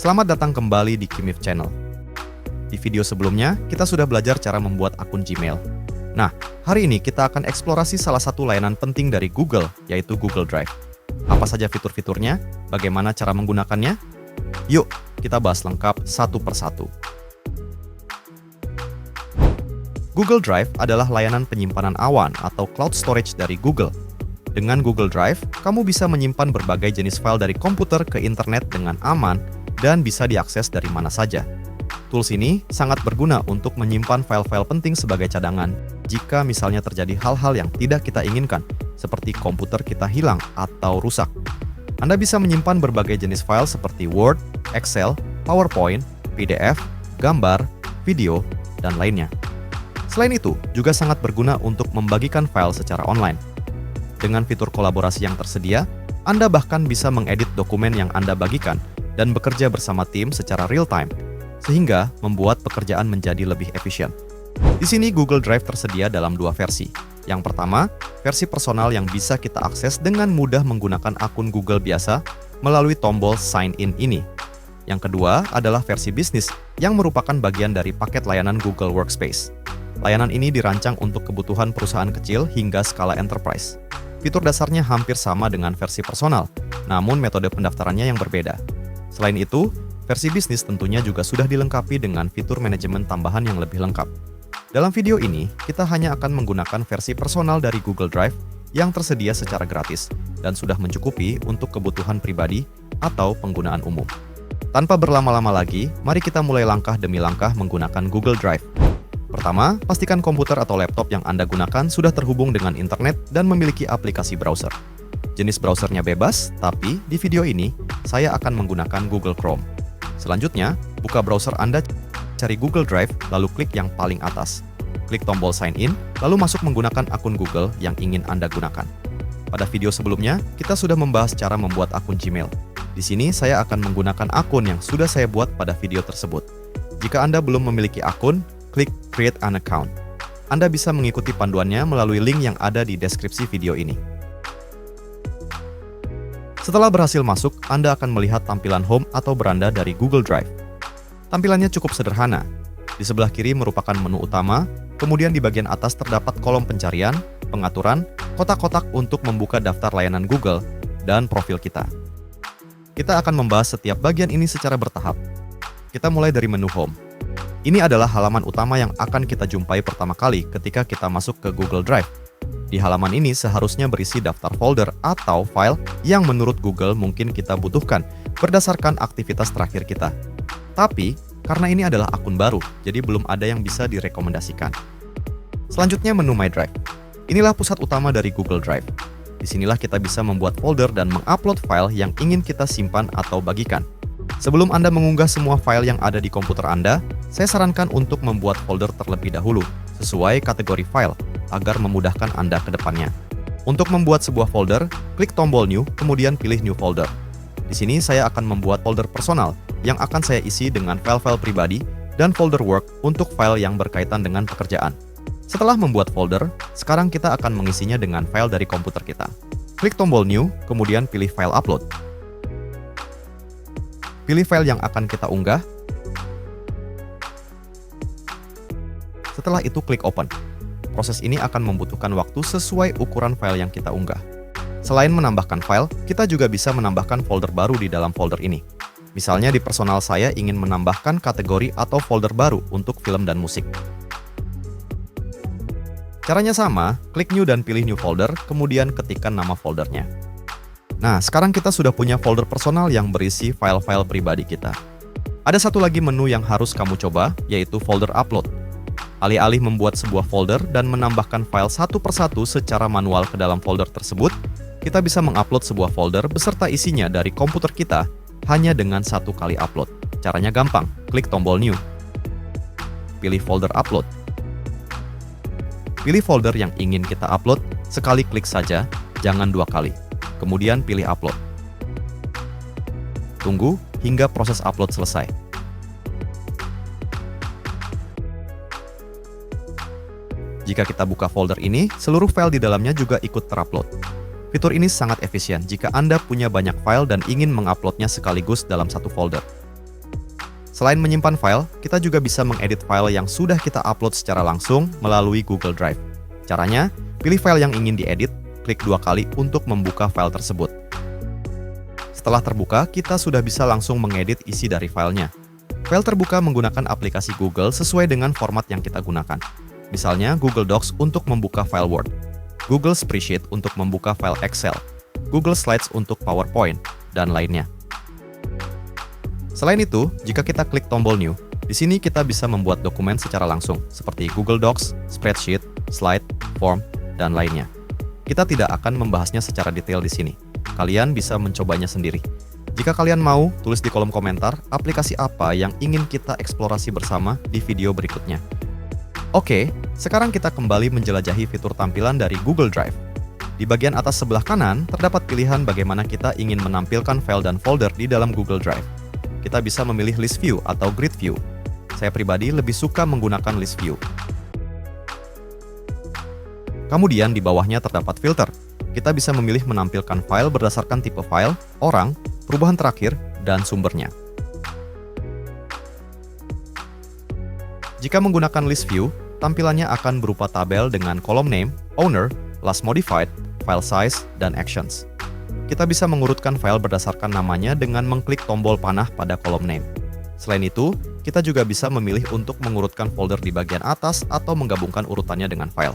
Selamat datang kembali di Kimif Channel. Di video sebelumnya, kita sudah belajar cara membuat akun Gmail. Nah, hari ini kita akan eksplorasi salah satu layanan penting dari Google, yaitu Google Drive. Apa saja fitur-fiturnya? Bagaimana cara menggunakannya? Yuk, kita bahas lengkap satu persatu. Google Drive adalah layanan penyimpanan awan atau cloud storage dari Google. Dengan Google Drive, kamu bisa menyimpan berbagai jenis file dari komputer ke internet dengan aman dan bisa diakses dari mana saja. Tools ini sangat berguna untuk menyimpan file-file penting sebagai cadangan jika misalnya terjadi hal-hal yang tidak kita inginkan, seperti komputer kita hilang atau rusak. Anda bisa menyimpan berbagai jenis file seperti Word, Excel, PowerPoint, PDF, gambar, video, dan lainnya. Selain itu, juga sangat berguna untuk membagikan file secara online. Dengan fitur kolaborasi yang tersedia, Anda bahkan bisa mengedit dokumen yang Anda bagikan dan bekerja bersama tim secara real-time, sehingga membuat pekerjaan menjadi lebih efisien. Di sini Google Drive tersedia dalam dua versi. Yang pertama, versi personal yang bisa kita akses dengan mudah menggunakan akun Google biasa melalui tombol Sign In ini. Yang kedua adalah versi bisnis yang merupakan bagian dari paket layanan Google Workspace. Layanan ini dirancang untuk kebutuhan perusahaan kecil hingga skala enterprise. Fitur dasarnya hampir sama dengan versi personal, namun metode pendaftarannya yang berbeda. Selain itu, versi bisnis tentunya juga sudah dilengkapi dengan fitur manajemen tambahan yang lebih lengkap. Dalam video ini, kita hanya akan menggunakan versi personal dari Google Drive yang tersedia secara gratis dan sudah mencukupi untuk kebutuhan pribadi atau penggunaan umum. Tanpa berlama-lama lagi, mari kita mulai langkah demi langkah menggunakan Google Drive. Pertama, pastikan komputer atau laptop yang Anda gunakan sudah terhubung dengan internet dan memiliki aplikasi browser. Jenis browsernya bebas, tapi di video ini, saya akan menggunakan Google Chrome. Selanjutnya, buka browser Anda, cari Google Drive, lalu klik yang paling atas. Klik tombol Sign In, lalu masuk menggunakan akun Google yang ingin Anda gunakan. Pada video sebelumnya, kita sudah membahas cara membuat akun Gmail. Di sini, saya akan menggunakan akun yang sudah saya buat pada video tersebut. Jika Anda belum memiliki akun, klik Create an Account. Anda bisa mengikuti panduannya melalui link yang ada di deskripsi video ini. Setelah berhasil masuk, Anda akan melihat tampilan home atau beranda dari Google Drive. Tampilannya cukup sederhana. Di sebelah kiri merupakan menu utama, kemudian di bagian atas terdapat kolom pencarian, pengaturan, kotak-kotak untuk membuka daftar layanan Google, dan profil kita. Kita akan membahas setiap bagian ini secara bertahap. Kita mulai dari menu home. Ini adalah halaman utama yang akan kita jumpai pertama kali ketika kita masuk ke Google Drive. Di halaman ini seharusnya berisi daftar folder atau file yang menurut Google mungkin kita butuhkan berdasarkan aktivitas terakhir kita. Tapi, karena ini adalah akun baru, jadi belum ada yang bisa direkomendasikan. Selanjutnya menu My Drive. Inilah pusat utama dari Google Drive. Disinilah kita bisa membuat folder dan mengupload file yang ingin kita simpan atau bagikan. Sebelum Anda mengunggah semua file yang ada di komputer Anda, saya sarankan untuk membuat folder terlebih dahulu, sesuai kategori file, agar memudahkan Anda ke depannya. Untuk membuat sebuah folder, klik tombol New, kemudian pilih New Folder. Di sini saya akan membuat folder personal yang akan saya isi dengan file-file pribadi dan folder work untuk file yang berkaitan dengan pekerjaan. Setelah membuat folder, sekarang kita akan mengisinya dengan file dari komputer kita. Klik tombol New, kemudian pilih File Upload. Pilih file yang akan kita unggah. Setelah itu klik Open. Proses ini akan membutuhkan waktu sesuai ukuran file yang kita unggah. Selain menambahkan file, kita juga bisa menambahkan folder baru di dalam folder ini. Misalnya di personal saya ingin menambahkan kategori atau folder baru untuk film dan musik. Caranya sama, klik New dan pilih New Folder, kemudian ketikkan nama foldernya. Nah, sekarang kita sudah punya folder personal yang berisi file-file pribadi kita. Ada satu lagi menu yang harus kamu coba, yaitu folder upload. Alih-alih membuat sebuah folder dan menambahkan file satu persatu secara manual ke dalam folder tersebut, kita bisa mengupload sebuah folder beserta isinya dari komputer kita hanya dengan satu kali upload. Caranya gampang, klik tombol New. Pilih folder upload. Pilih folder yang ingin kita upload, sekali klik saja, jangan dua kali. Kemudian pilih upload. Tunggu hingga proses upload selesai. Jika kita buka folder ini, seluruh file di dalamnya juga ikut terupload. Fitur ini sangat efisien jika Anda punya banyak file dan ingin menguploadnya sekaligus dalam satu folder. Selain menyimpan file, kita juga bisa mengedit file yang sudah kita upload secara langsung melalui Google Drive. Caranya, pilih file yang ingin diedit, klik 2 kali untuk membuka file tersebut. Setelah terbuka, kita sudah bisa langsung mengedit isi dari filenya. File terbuka menggunakan aplikasi Google sesuai dengan format yang kita gunakan. Misalnya, Google Docs untuk membuka file Word, Google Spreadsheet untuk membuka file Excel, Google Slides untuk PowerPoint, dan lainnya. Selain itu, jika kita klik tombol New, di sini kita bisa membuat dokumen secara langsung, seperti Google Docs, Spreadsheet, Slide, Form, dan lainnya. Kita tidak akan membahasnya secara detail di sini. Kalian bisa mencobanya sendiri. Jika kalian mau, tulis di kolom komentar aplikasi apa yang ingin kita eksplorasi bersama di video berikutnya. Oke, sekarang kita kembali menjelajahi fitur tampilan dari Google Drive. Di bagian atas sebelah kanan, terdapat pilihan bagaimana kita ingin menampilkan file dan folder di dalam Google Drive. Kita bisa memilih list view atau grid view. Saya pribadi lebih suka menggunakan list view. Kemudian di bawahnya terdapat filter. Kita bisa memilih menampilkan file berdasarkan tipe file, orang, perubahan terakhir, dan sumbernya. Jika menggunakan list view, tampilannya akan berupa tabel dengan kolom name, owner, last modified, file size, dan actions. Kita bisa mengurutkan file berdasarkan namanya dengan mengklik tombol panah pada kolom name. Selain itu, kita juga bisa memilih untuk mengurutkan folder di bagian atas atau menggabungkan urutannya dengan file.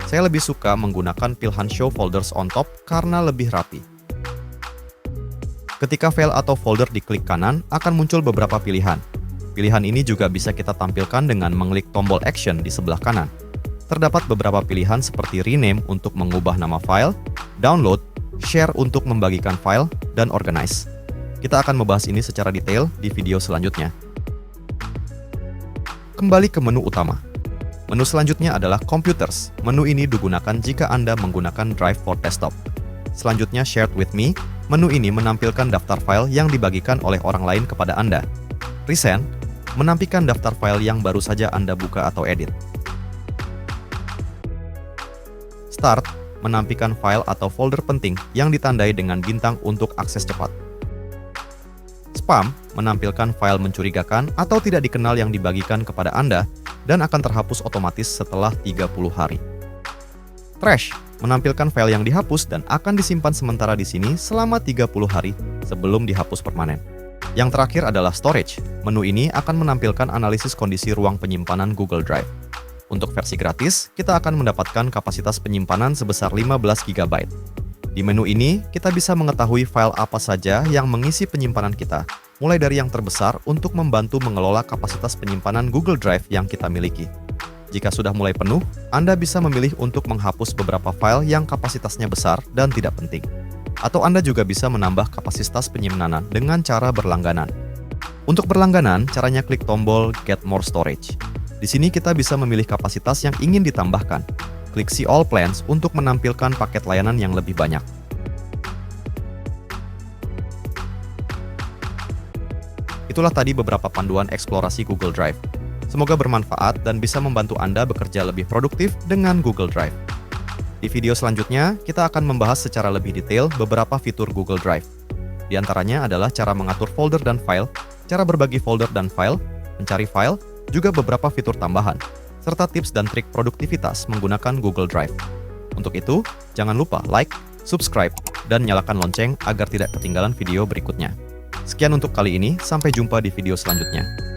Saya lebih suka menggunakan pilihan Show Folders on Top karena lebih rapi. Ketika file atau folder diklik kanan, akan muncul beberapa pilihan. Pilihan ini juga bisa kita tampilkan dengan mengklik tombol Action di sebelah kanan. Terdapat beberapa pilihan seperti Rename untuk mengubah nama file, Download, Share untuk membagikan file, dan Organize. Kita akan membahas ini secara detail di video selanjutnya. Kembali ke menu utama. Menu selanjutnya adalah Computers. Menu ini digunakan jika Anda menggunakan Drive for Desktop. Selanjutnya Shared with Me. Menu ini menampilkan daftar file yang dibagikan oleh orang lain kepada Anda. Recent menampilkan daftar file yang baru saja Anda buka atau edit. Start menampilkan file atau folder penting yang ditandai dengan bintang untuk akses cepat. Spam menampilkan file mencurigakan atau tidak dikenal yang dibagikan kepada Anda dan akan terhapus otomatis setelah 30 hari. Trash menampilkan file yang dihapus dan akan disimpan sementara di sini selama 30 hari sebelum dihapus permanen. Yang terakhir adalah Storage. Menu ini akan menampilkan analisis kondisi ruang penyimpanan Google Drive. Untuk versi gratis, kita akan mendapatkan kapasitas penyimpanan sebesar 15 GB. Di menu ini, kita bisa mengetahui file apa saja yang mengisi penyimpanan kita, mulai dari yang terbesar untuk membantu mengelola kapasitas penyimpanan Google Drive yang kita miliki. Jika sudah mulai penuh, Anda bisa memilih untuk menghapus beberapa file yang kapasitasnya besar dan tidak penting. Atau Anda juga bisa menambah kapasitas penyimpanan dengan cara berlangganan. Untuk berlangganan, caranya klik tombol Get More Storage. Di sini kita bisa memilih kapasitas yang ingin ditambahkan. Klik See All Plans untuk menampilkan paket layanan yang lebih banyak. Itulah tadi beberapa panduan eksplorasi Google Drive. Semoga bermanfaat dan bisa membantu Anda bekerja lebih produktif dengan Google Drive. Di video selanjutnya, kita akan membahas secara lebih detail beberapa fitur Google Drive. Di antaranya adalah cara mengatur folder dan file, cara berbagi folder dan file, mencari file, juga beberapa fitur tambahan, serta tips dan trik produktivitas menggunakan Google Drive. Untuk itu, jangan lupa like, subscribe, dan nyalakan lonceng agar tidak ketinggalan video berikutnya. Sekian untuk kali ini, sampai jumpa di video selanjutnya.